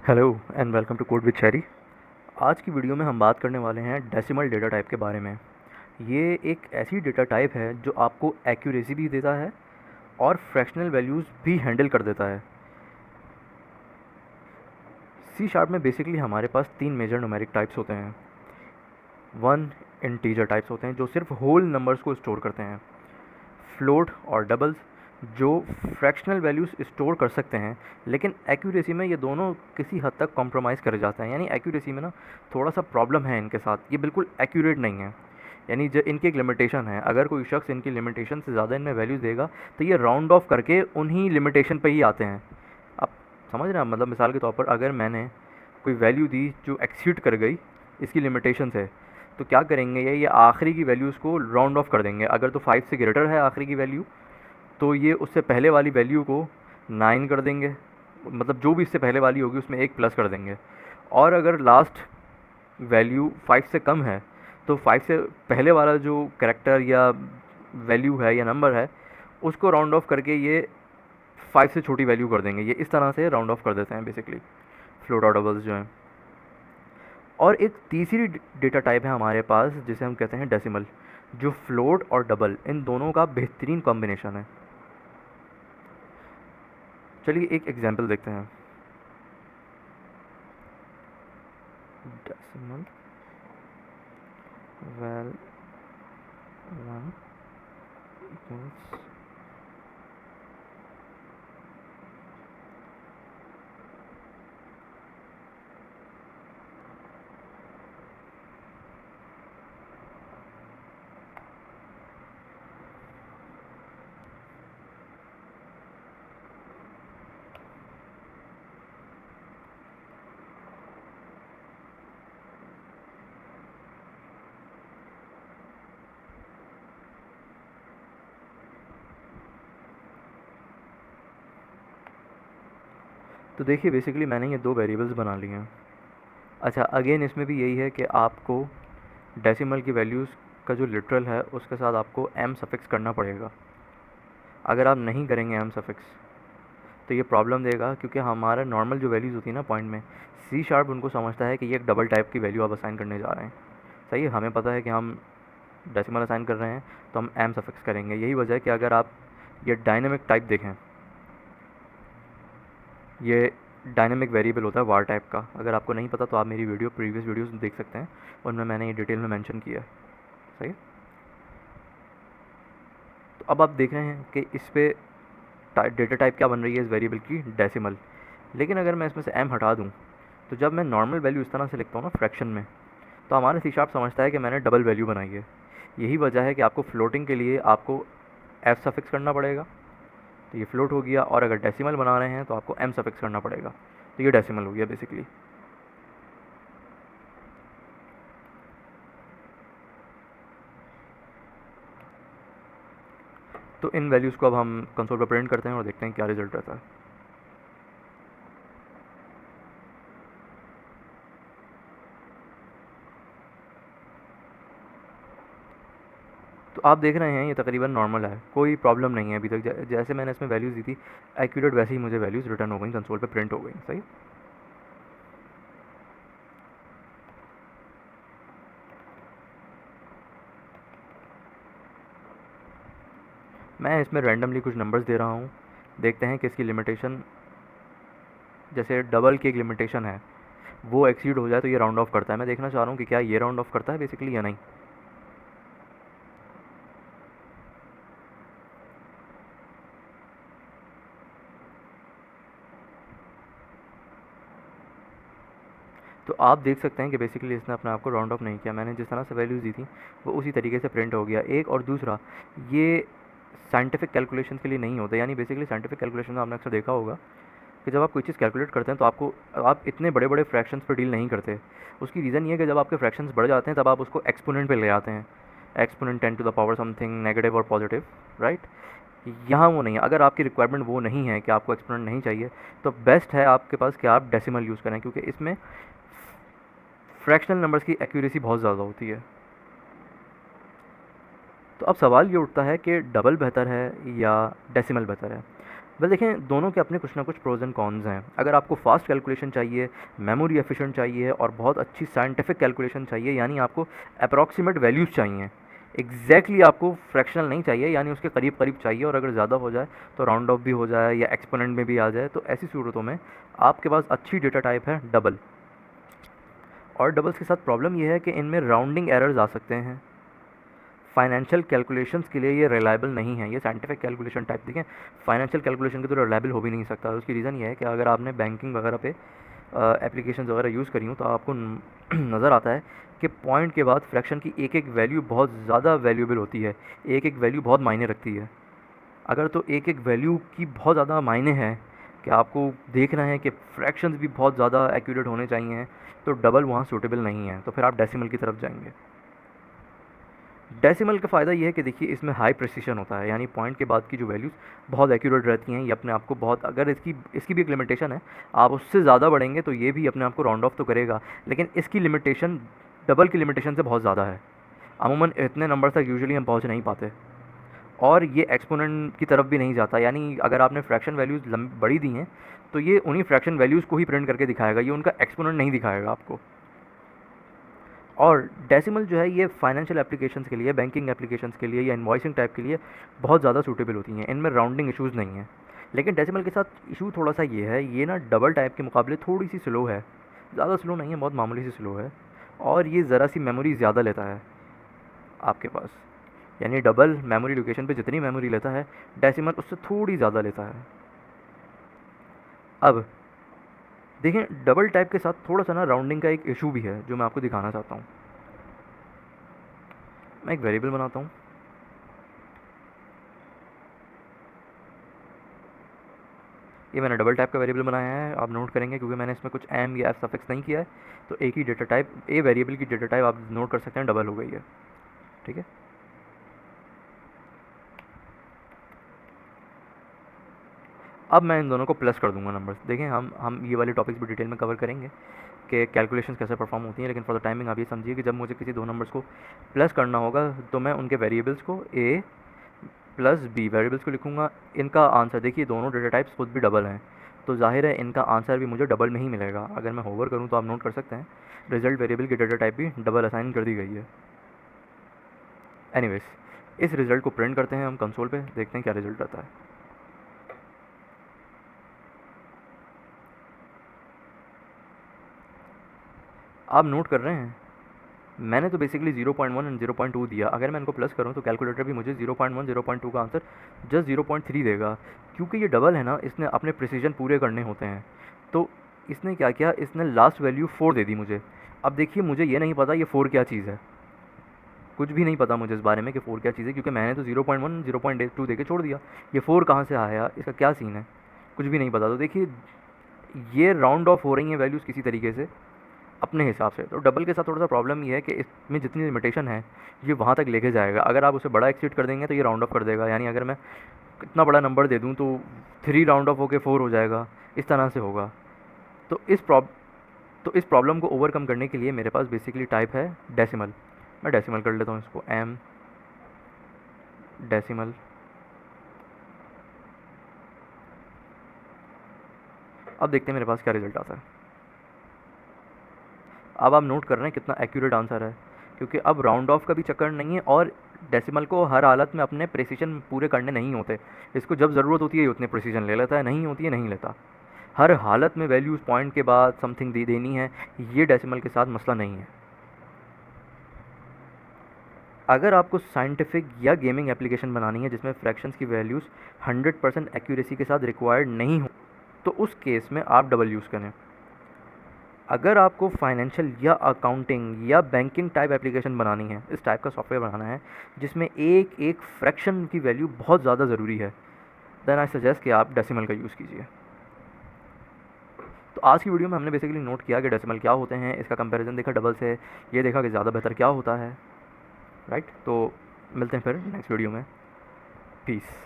Hello and welcome to code with Sherry. आज की video में हम बात करने वाले हैं डेसिमल डेटा टाइप के बारे में। ये एक ऐसी डेटा टाइप है जो आपको एक्यूरेसी भी देता है और फ्रैक्शनल वैल्यूज़ भी हैंडल कर देता है। सी शार्प में बेसिकली हमारे पास तीन मेजर न्यूमेरिक टाइप्स होते हैं। वन इंटीजर टाइप्स होते हैं जो सिर्फ होल नंबर्स को स्टोर करते हैं। फ्लोट और डबल्स जो फ्रैक्शनल वैल्यूज़ स्टोर कर सकते हैं, लेकिन एक्यूरेसी में ये दोनों किसी हद तक कॉम्प्रोमाइज़ करे जाते हैं। यानी एक्यूरेसी में ना थोड़ा सा प्रॉब्लम है इनके साथ, ये बिल्कुल एक्यूरेट नहीं है। यानी जो इनकी एक लिमिटेशन है, अगर कोई शख्स इनकी लिमिटेशन से ज़्यादा इनमें वैल्यूज़ देगा तो ये राउंड ऑफ करके उन्हीं लिमिटेशन पे ही आते हैं। आप समझ रहे हैं? मतलब मिसाल के तौर पर अगर मैंने कोई वैल्यू दी जो एक्सीड कर गई इसकी लिमिटेशन से, तो क्या करेंगे, ये आखिरी की वैल्यूज़ को राउंड ऑफ कर देंगे। अगर तो 5 से ग्रेटर है आखिरी की वैल्यू, तो ये उससे पहले वाली वैल्यू को 9 कर देंगे, मतलब जो भी इससे पहले वाली होगी उसमें एक प्लस कर देंगे। और अगर लास्ट वैल्यू 5 से कम है तो 5 से पहले वाला जो करेक्टर या वैल्यू है या नंबर है उसको राउंड ऑफ करके ये 5 से छोटी वैल्यू कर देंगे। ये इस तरह से राउंड ऑफ कर देते हैं बेसिकली फ्लोट और डबल्स जो हैं। और एक तीसरी डेटा टाइप है हमारे पास जिसे हम कहते हैं डेसिमल, जो फ्लोट और डबल इन दोनों का बेहतरीन कॉम्बिनेशन है। चलिए एक एग्जांपल देखते हैं। डेसिमल वैल 1 इक्वल्स तो देखिए बेसिकली मैंने ये दो वेरिएबल्स बना लिए हैं। अच्छा, अगेन इसमें भी यही है कि आपको डेसिमल की वैल्यूज़ का जो लिटरल है उसके साथ आपको एम सफिक्स करना पड़ेगा। अगर आप नहीं करेंगे एम सफिक्स तो ये प्रॉब्लम देगा, क्योंकि हमारा नॉर्मल जो वैल्यूज़ होती है ना पॉइंट में, सी शार्प उनको समझता है कि ये एक डबल टाइप की वैल्यू आप असाइन करने जा रहे हैं। सही है, हमें पता है कि हम डेसिमल असाइन कर रहे हैं तो हम एम सफिक्स करेंगे। यही वजह है कि अगर आप ये डायनेमिक टाइप देखें, ये डायनेमिक वेरिएबल होता है वार टाइप का। अगर आपको नहीं पता तो आप मेरी प्रीवियस वीडियोस देख सकते हैं, उनमें मैंने ये डिटेल में मेंशन किया है। सही है? तो अब आप देख रहे हैं कि इस पे डेटा टाइप क्या बन रही है इस वेरिएबल की, डेसिमल। लेकिन अगर मैं इसमें से एम हटा दूँ तो जब मैं नॉर्मल वैल्यू इस तरह से लिखता हूँ ना फ्रैक्शन में, तो हमारा सी शार्प समझता है कि मैंने डबल वैल्यू बनाई है। यही वजह है कि आपको फ्लोटिंग के लिए आपको एफ सफिक्स करना पड़ेगा, तो ये फ्लोट हो गया। और अगर डेसिमल बना रहे हैं तो आपको एम सफिक्स करना पड़ेगा, तो ये डेसिमल हो गया बेसिकली। तो इन वैल्यूज़ को अब हम कंसोल पर प्रिंट करते हैं और देखते हैं क्या रिजल्ट रहता है। तो आप देख रहे हैं ये तकरीबन नॉर्मल है, कोई प्रॉब्लम नहीं है अभी तक। जैसे मैंने इसमें वैल्यूज़ दी थी एक्यूरेट, वैसे ही मुझे वैल्यूज़ रिटर्न हो गई, कंसोल पे प्रिंट हो गई। सही। मैं इसमें रैंडमली कुछ नंबर्स दे रहा हूँ, देखते हैं कि इसकी लिमिटेशन, जैसे डबल की एक लिमिटेशन है, वो एक्सीड हो जाए तो ये राउंड ऑफ करता है। मैं देखना चाह रहा हूँ कि क्या ये राउंड ऑफ करता है बेसिकली या नहीं। तो आप देख सकते हैं कि बेसिकली इसने अपने आप को राउंड ऑफ नहीं किया। मैंने जिस तरह से वैल्यूज़ दी थी वो उसी तरीके से प्रिंट हो गया। एक और दूसरा, ये साइंटिफिक कैलकुलेशन के लिए नहीं होता। यानी बेसिकली साइंटिफिक कैलकुलेशन में आपने अक्सर देखा होगा कि जब आप कोई चीज़ कैलकुलेट करते हैं तो आप इतने बड़े बड़े फ्रैक्शंस पर डील नहीं करते। उसकी रीज़न ये है कि जब आपके फ्रैक्शंस बढ़ जाते हैं तब आप उसको एक्सपोनेंट पे ले आते हैं, exponent 10 to the power something negative और पॉजिटिव, राइट। यहाँ वो नहीं है। अगर आपकी रिक्वायरमेंट वो नहीं है कि आपको एक्सपोनेंट नहीं चाहिए, तो बेस्ट है आपके पास कि आप डेसिमल यूज़ करें, क्योंकि इसमें फ्रैक्शनल नंबर्स की एक्यूरेसी बहुत ज़्यादा होती है। तो अब सवाल ये उठता है कि डबल बेहतर है या डेसिमल बेहतर है। वेल देखें, दोनों के अपने कुछ ना कुछ प्रोज एंड कॉन्स हैं। अगर आपको फास्ट कैलकुलेशन चाहिए, मेमोरी एफिशिएंट चाहिए और बहुत अच्छी साइंटिफिक कैलकुलेशन चाहिए, यानी आपको अप्रॉक्सीमेट वैल्यूज़ चाहिए, एग्जैक्टली आपको फ्रैक्शनल नहीं चाहिए, यानी उसके करीब करीब चाहिए, और अगर ज़्यादा हो जाए तो राउंड ऑफ भी हो जाए या एक्सपोनेंट में भी आ जाए, तो ऐसी सूरतों में आपके पास अच्छी डेटा टाइप है डबल। और डबल्स के साथ प्रॉब्लम ये है कि इनमें राउंडिंग एरर्स आ सकते हैं। फाइनेंशियल कैलकुलेशंस के लिए ये रिलायबल नहीं है। ये साइंटिफिक कैलकुलेशन टाइप, देखें फाइनेंशियल कैलकुलेशन के तो रिलायबल हो भी नहीं सकता। उसकी रीज़न ये है कि अगर आपने बैंकिंग वगैरह पे एप्लीकेशन वगैरह यूज़ करी हूँ तो आपको नज़र आता है कि पॉइंट के बाद फ्रैक्शन की एक एक वैल्यू बहुत ज़्यादा वैल्यूएबल होती है, एक एक वैल्यू बहुत मायने रखती है। अगर तो एक एक वैल्यू की बहुत ज़्यादा मायने हैं कि आपको देखना है कि फ्रैक्शंस भी बहुत ज़्यादा एक्यूरेट होने चाहिए, तो डबल वहाँ सूटेबल नहीं है, तो फिर आप डेसिमल की तरफ जाएंगे। डेसिमल का फ़ायदा ये है कि देखिए इसमें हाई प्रिसिशन होता है, यानी पॉइंट के बाद की जो वैल्यूज़ बहुत एक्यूरेट रहती हैं। ये अपने आप को बहुत, अगर इसकी भी एक लिमिटेशन है, आप उससे ज़्यादा बढ़ेंगे तो ये भी अपने आप को राउंड ऑफ तो करेगा, लेकिन इसकी लिमिटेशन डबल की लिमिटेशन से बहुत ज़्यादा है। अमूमन इतने नंबर तक यूजुअली हम पहुँच नहीं पाते, और ये एक्सपोनेंट की तरफ भी नहीं जाता। यानी अगर आपने फ्रैक्शन वैल्यूज़ बड़ी दी हैं तो ये उन्हीं फ्रैक्शन वैल्यूज़ को ही प्रिंट करके दिखाएगा, ये उनका एक्सपोनेंट नहीं दिखाएगा आपको। और डेसिमल जो है ये फाइनेंशियल एप्लीकेशंस के लिए, बैंकिंग एप्लीकेशंस के लिए या इनवॉइसिंग टाइप के लिए बहुत ज़्यादा सूटेबल होती हैं। इनमें राउंडिंग इश्यूज़ नहीं है। लेकिन डेसिमल के साथ इशू थोड़ा सा ये है, ये ना डबल टाइप के मुकाबले थोड़ी सी स्लो है, ज़्यादा स्लो नहीं है, बहुत मामूली सी स्लो है, और ये ज़रा सी मेमोरी ज़्यादा लेता है आपके पास। यानी डबल मेमोरी लोकेशन पे जितनी मेमोरी लेता है, डेसिमल उससे थोड़ी ज़्यादा लेता है। अब देखें, डबल टाइप के साथ थोड़ा सा ना राउंडिंग का एक इशू भी है जो मैं आपको दिखाना चाहता हूँ। मैं एक वेरिएबल बनाता हूँ, ये मैंने डबल टाइप का वेरिएबल बनाया है। आप नोट करेंगे क्योंकि मैंने इसमें कुछ एम या एफ सफिक्स नहीं किया है, तो एक ही डेटा टाइप, ए वेरिएबल की डेटा टाइप आप नोट कर सकते हैं डबल हो गई है। ठीक है, अब मैं इन दोनों को प्लस कर दूंगा नंबर्स। देखें, हम ये वाले टॉपिक्स भी डिटेल में कवर करेंगे कि कैलकुलेशंस कैसे परफॉर्म होती हैं, लेकिन फॉर द टाइमिंग आप ये समझिए कि जब मुझे किसी दो नंबर्स को प्लस करना होगा तो मैं उनके वेरिएबल्स को ए प्लस बी वेरिएबल्स को लिखूंगा। इनका आंसर देखिए, दोनों डेटा टाइप्स खुद भी डबल हैं, तो जाहिर है इनका आंसर भी मुझे डबल में ही मिलेगा। अगर मैं होवर करूँ तो आप नोट कर सकते हैं रिजल्ट वेरिएबल की डेटा टाइप भी डबल असाइन कर दी गई है। एनीवेज, इस रिज़ल्ट को प्रिंट करते हैं हम कंसोल पे, देखते हैं क्या रिजल्ट आता है। आप नोट कर रहे हैं, मैंने तो बेसिकली 0.1 एंड 0.2 दिया। अगर मैं इनको प्लस करूँ तो कैलकुलेटर भी मुझे 0.1 0.2 का आंसर जस्ट 0.3 देगा। क्योंकि ये डबल है ना, इसने अपने प्रिसीजन पूरे करने होते हैं, तो इसने क्या किया, इसने लास्ट वैल्यू 4 दे दी मुझे। अब देखिए, मुझे ये नहीं पता ये 4 क्या चीज़ है, कुछ भी नहीं पता मुझे इस बारे में कि 4 क्या चीज़ है, क्योंकि मैंने तो 0.1 0.2 दे के छोड़ दिया। ये 4 कहाँ से आया, इसका क्या सीन है, कुछ भी नहीं पता। तो देखिए, ये राउंड ऑफ हो रही हैं वैल्यूज़ किसी तरीके से अपने हिसाब से। तो डबल के साथ थोड़ा सा प्रॉब्लम ये है कि इसमें जितनी लिमिटेशन है ये वहाँ तक लेके जाएगा। अगर आप उसे बड़ा एक्सीड कर देंगे तो ये राउंड ऑफ कर देगा, यानी अगर मैं इतना बड़ा नंबर दे दूँ तो 3 राउंड ऑफ होकर 4 हो जाएगा, इस तरह से होगा। तो इस प्रॉब्लम को ओवरकम करने के लिए मेरे पास बेसिकली टाइप है डेसिमल। मैं डेसिमल कर लेता हूँ इसको, एम डेसिमल। अब देखते हैं मेरे पास क्या रिजल्ट आता है। अब आप नोट कर रहे हैं कितना एक्यूरेट आंसर है, क्योंकि अब राउंड ऑफ का भी चक्कर नहीं है, और डेसिमल को हर हालत में अपने प्रिसीजन पूरे करने नहीं होते। इसको जब ज़रूरत होती है उतने प्रिसीजन ले लेता है, नहीं होती है नहीं लेता। हर हालत में वैल्यूज़ पॉइंट के बाद समथिंग दे देनी है, ये डेसिमल के साथ मसला नहीं है। अगर आपको साइंटिफिक या गेमिंग एप्लीकेशन बनानी है जिसमें फ्रैक्शंस की वैल्यूज़ 100% एक्यूरेसी के साथ रिक्वायर्ड नहीं हो, तो उस केस में आप डबल यूज़ करें। अगर आपको फाइनेंशियल या अकाउंटिंग या बैंकिंग टाइप एप्लीकेशन बनानी है, इस टाइप का सॉफ्टवेयर बनाना है जिसमें एक एक फ्रैक्शन की वैल्यू बहुत ज़्यादा ज़रूरी है, देन आई सजेस्ट कि आप डेसिमल का यूज़ कीजिए। तो आज की वीडियो में हमने बेसिकली नोट किया कि डेसिमल क्या होते हैं, इसका कंपैरिजन देखा डबल से, ये देखा कि ज़्यादा बेहतर क्या होता है, राइट। तो मिलते हैं फिर नेक्स्ट वीडियो में, पीस।